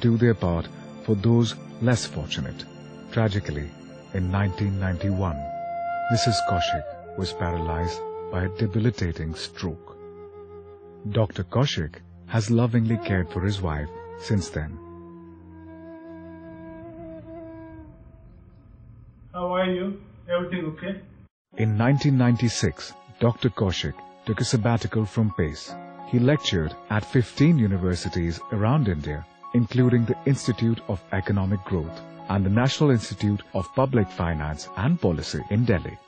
do their part for those less fortunate. Tragically, in 1991, Mrs. Kaushik was paralyzed by a debilitating stroke. Dr. Kaushik has lovingly cared for his wife since then. How are you? Everything okay? In 1996, Dr. Kaushik took a sabbatical from PACE. He lectured at 15 universities around India, including the Institute of Economic Growth and the National Institute of Public Finance and Policy in Delhi.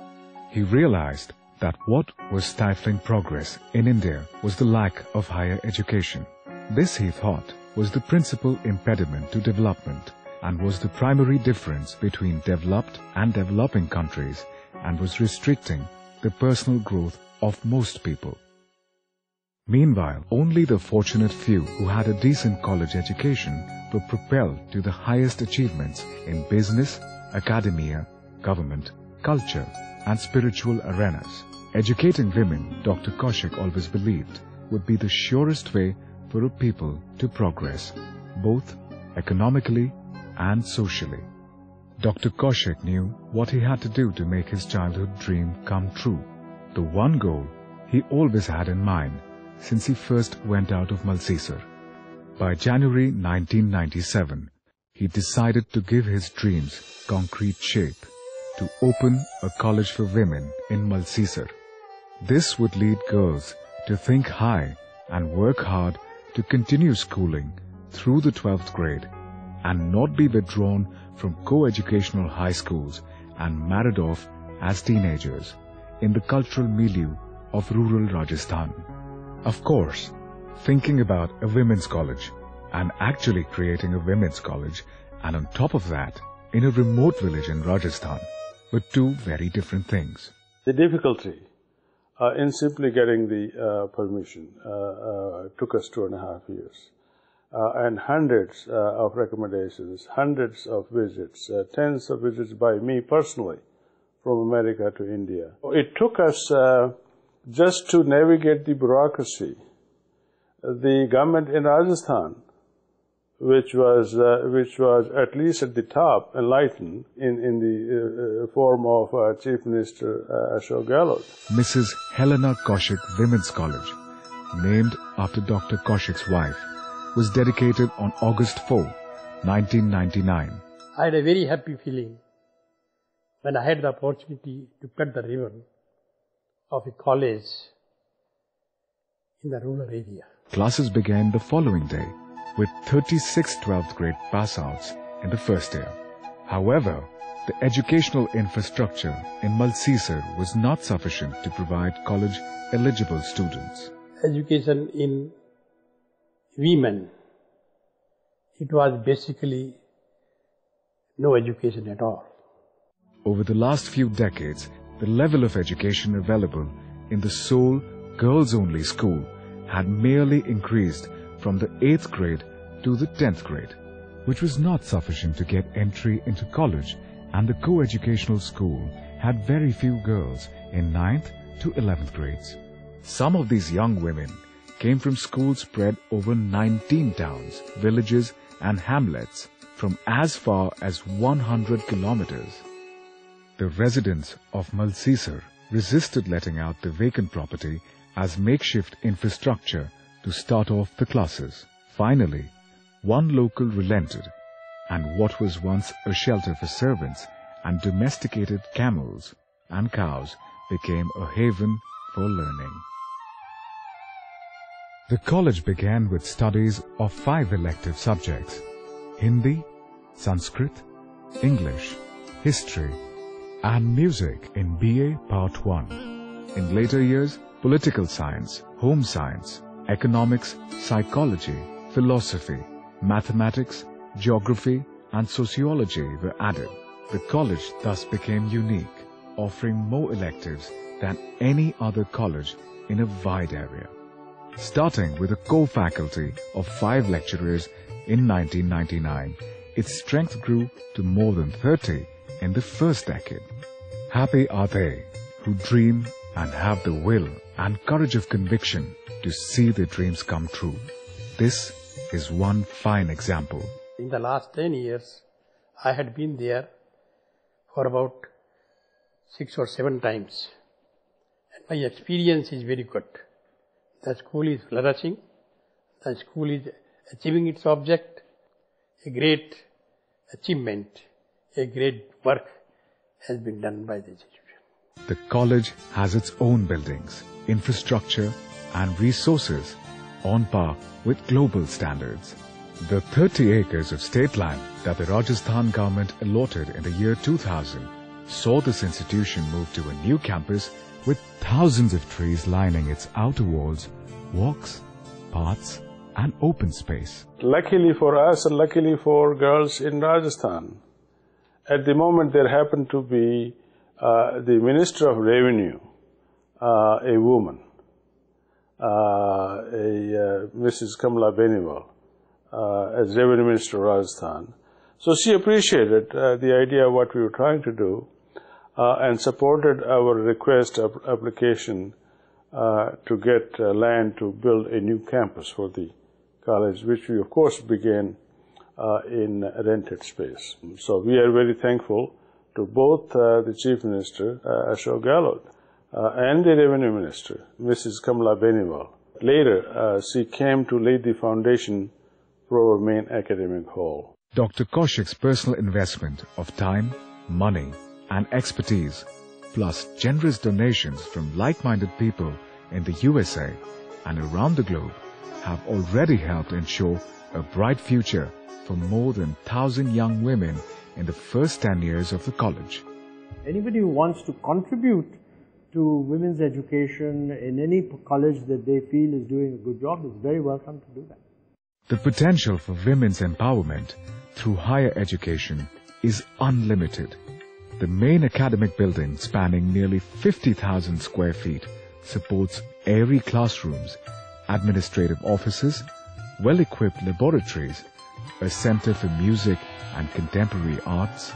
He realized that what was stifling progress in India was the lack of higher education. This, he thought, was the principal impediment to development and was the primary difference between developed and developing countries and was restricting the personal growth of most people. Meanwhile, only the fortunate few who had a decent college education were propelled to the highest achievements in business, academia, government, culture, and spiritual arenas. Educating women, Dr. Kaushik always believed, would be the surest way for a people to progress, both economically and socially. Dr. Kaushik knew what he had to do to make his childhood dream come true. The one goal he always had in mind since he first went out of Malsisar. By January 1997, he decided to give his dreams concrete shape, to open a college for women in Malsisar. This would lead girls to think high and work hard to continue schooling through the 12th grade and not be withdrawn from co-educational high schools and married off as teenagers in the cultural milieu of rural Rajasthan. Of course, thinking about a women's college and actually creating a women's college, and on top of that, in a remote village in Rajasthan, were two very different things. The difficulty in simply getting the permission took us 2.5 years. And hundreds of recommendations, hundreds of visits, tens of visits by me personally from America to India. It took us just to navigate the bureaucracy. The government in Rajasthan, which was at least at the top enlightened in the form of Chief Minister Ashok Gehlot. Mrs. Helena Kaushik Women's College, named after Dr. Kaushik's wife, was dedicated on August 4, 1999. I had a very happy feeling when I had the opportunity to cut the ribbon of a college in the rural area. Classes began the following day with 36 12th grade pass-outs in the first year. However, the educational infrastructure in Malsisar was not sufficient to provide college-eligible students. Education in women, it was basically no education at all. Over the last few decades, the level of education available in the sole girls-only school had merely increased from the 8th grade to the 10th grade, which was not sufficient to get entry into college, and the co-educational school had very few girls in 9th to 11th grades. Some of these young women came from schools spread over 19 towns, villages and hamlets from as far as 100 kilometers. The residents of Malsisar resisted letting out the vacant property as makeshift infrastructure to start off the classes. Finally, one local relented, and what was once a shelter for servants and domesticated camels and cows became a haven for learning. The college began with studies of 5 elective subjects: Hindi, Sanskrit, English, History, and Music in BA Part 1. In later years, political science, home science, economics, psychology, philosophy, mathematics, geography, and sociology were added. The college thus became unique, offering more electives than any other college in a wide area. Starting with a core faculty of 5 lecturers in 1999, its strength grew to more than 30 in the first decade. Happy are they who dream and have the will and courage of conviction to see their dreams come true. This is one fine example In the last 10 years, I had been there for about 6 or 7 times. And my experience is very good. The school is flourishing. The school is achieving its object. A great achievement, a great work has been done by the institution. The college has its own buildings, infrastructure and resources on par with global standards. The 30 acres of state land that the Rajasthan government allotted in the year 2000 saw this institution move to a new campus with thousands of trees lining its outer walls, walks, paths and open space. Luckily for us and luckily for girls in Rajasthan, at the moment there happened to be the Minister of Revenue, a woman, Mrs. Kamala Beniwal, as Revenue Minister of Rajasthan. So she appreciated the idea of what we were trying to do and supported our request of application to get land to build a new campus for the college, which we of course began in rented space. So we are very thankful to both the Chief Minister, Ashok Gehlot, and the Revenue Minister, Mrs. Kamala Beniwal. Later, she came to lay the foundation for our main academic hall. Dr. Kaushik's personal investment of time, money and expertise, plus generous donations from like-minded people in the USA and around the globe, have already helped ensure a bright future for more than 1,000 young women in the first 10 years of the college. Anybody who wants to contribute to women's education in any college that they feel is doing a good job is very welcome to do that. The potential for women's empowerment through higher education is unlimited. The main academic building, spanning nearly 50,000 square feet, supports airy classrooms, administrative offices, well-equipped laboratories, a center for music and contemporary arts,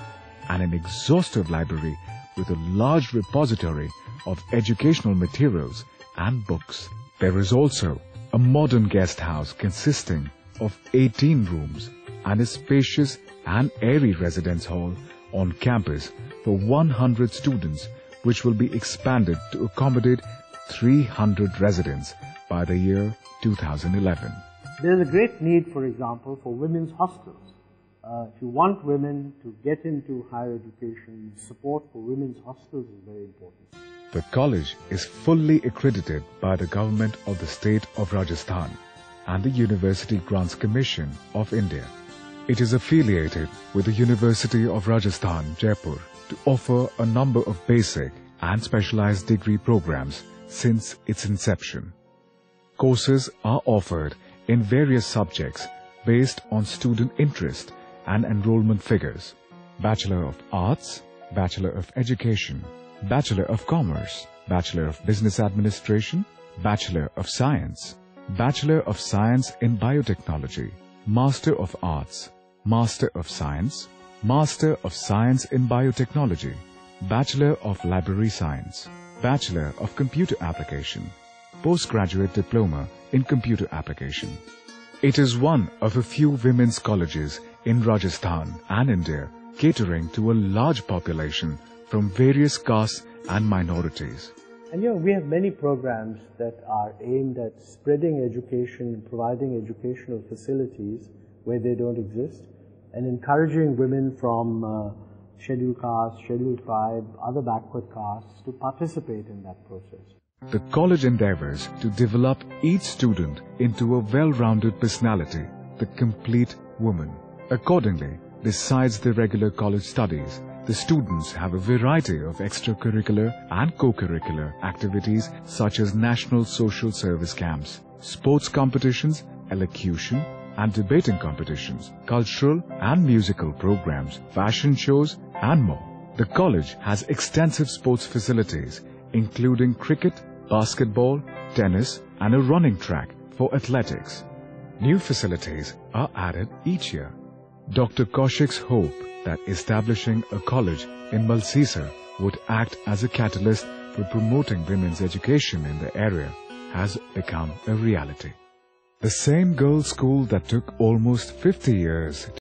and an exhaustive library with a large repository of educational materials and books. There is also a modern guest house consisting of 18 rooms and a spacious and airy residence hall on campus for 100 students, which will be expanded to accommodate 300 residents by the year 2011. There is a great need, for example, for women's hostels. If you want women to get into higher education, support for women's hostels is very important. The college is fully accredited by the government of the state of Rajasthan and the University Grants Commission of India. It is affiliated with the University of Rajasthan, Jaipur, to offer a number of basic and specialized degree programs since its inception. Courses are offered in various subjects based on student interest and enrollment figures: Bachelor of Arts, Bachelor of Education, Bachelor of Commerce, Bachelor of Business Administration, Bachelor of Science, Bachelor of Science in Biotechnology, Master of Arts, Master of Science, Master of Science in Biotechnology, Bachelor of Library Science, Bachelor of Computer Application, Postgraduate Diploma in Computer Application. It is one of a few women's colleges in Rajasthan and India catering to a large population from various castes and minorities. And we have many programs that are aimed at spreading education, providing educational facilities where they don't exist, and encouraging women from scheduled caste, scheduled tribe, other backward castes to participate in that process. The college endeavors to develop each student into a well-rounded personality, the complete woman. Accordingly, besides the regular college studies, the students have a variety of extracurricular and co-curricular activities such as national social service camps, sports competitions, elocution and debating competitions, cultural and musical programs, fashion shows and more. The college has extensive sports facilities including cricket, basketball, tennis and a running track for athletics. New facilities are added each year. Dr. Kaushik's hope that establishing a college in Malsisar would act as a catalyst for promoting women's education in the area has become a reality. The same girls' school that took almost 50 years